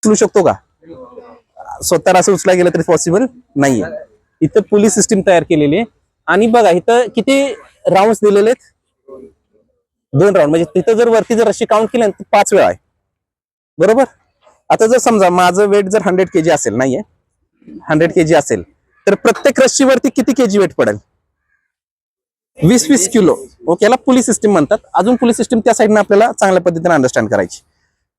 उचलू शकतो का? स्वतःला असं उचला गेलं तरी पॉसिबल नाहीये. इथं पोलीस सिस्टीम तयार केलेली आहे. आणि बघा इथं किती राऊंड दिलेले आहेत? 2 राऊंड. म्हणजे तिथं जर वरती जर रशी काउंट केली तर 5 वेळा आहे, बरोबर. आता जर समजा माझं वेट जर 100 kg असेल, नाहीये 100 kg असेल, तर प्रत्येक रशीवरती किती kg वेट पडेल? 20-20 किलो. ओके, याला पोलीस सिस्टीम म्हणतात. अजून पोलीस सिस्टीम त्या साईडने आपल्याला चांगल्या पद्धतीने अंडरस्टँड करायची.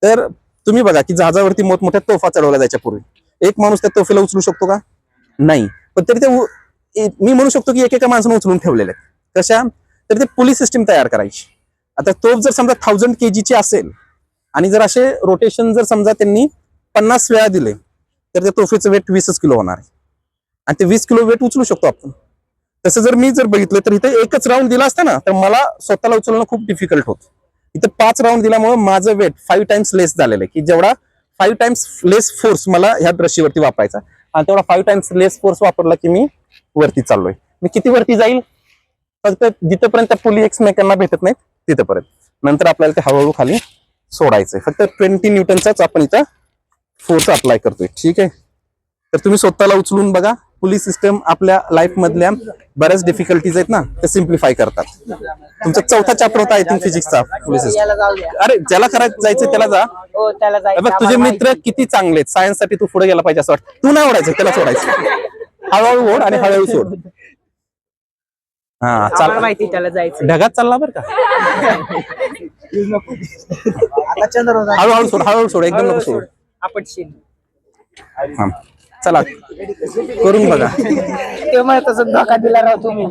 तर तुम्ही बघा की जहाजावरती मोठमोठ्या तोफा चढवल्या जायच्या पूर्वी. एक माणूस त्या तोफेला उचलू शकतो का? नाही. पण तरी ते मी म्हणू शकतो की एकेका माणसाने उचलून ठेवलेले आहेत. कशा? तर ते पोलीस सिस्टीम तयार करायची. आता तोफ जर समजा 1000 kg ची असेल आणि जर असे रोटेशन जर समजा त्यांनी 50 वेळा दिले तर त्या तोफेचं वेट 20 किलो होणार आहे. आणि ते 20 किलो वेट उचलू शकतो आपण. तसं जर मी जर बघितलं तर इथे एकच राऊंड दिला असता ना तर मला स्वतःला उचलणं खूप डिफिकल्ट होतं. इथं 5 राऊंड दिल्यामुळे माझं वेट 5 टाइम्स लेस झालेलं आहे, की जेवढा 5 टाइम्स लेस फोर्स मला ह्या रशीवरती वापरायचा आणि तेवढा 5 टाइम्स लेस फोर्स वापरला की मी वरती चाललोय. मी किती वरती जाईल? फक्त जिथपर्यंत त्या पुली एकमेकांना भेटत नाहीत तिथपर्यंत. नंतर आपल्याला ते हळूहळू खाली सोडायचंय. फक्त 20 न्यूटनचाच आपण इथं फोर्स अप्लाय करतोय. ठीक आहे. तर तुम्ही स्वतःला उचलून बघा. पोलीस सिस्टम आपल्या लाईफ मधल्या बऱ्याच डिफिकल्टीज आहेत ना ते सिम्प्लिफाय करतात. तुमचा 4था चॅप्टर होता आय थिंक फिजिक्सचा. Police system. अरे ज्याला करायचं जायचं त्याला जा. बघ तुझे मित्र किती चांगले आहेत. सायन्स साठी तू पुढे गेला पाहिजे असं वाटतं. तू नाही ओढायचं, त्याला सोडायचं. हळूहळू ओढ आणि हळूहळू सोड. हा चाल, माहिती त्याला जायचं. ढगात चालला बरं का. हळूहळू सोड, हळूहळू सोड, एकदम नको सोड. आपण हा चला करून बघा. ते म्हणत असं धोका दिला राव तुम्ही.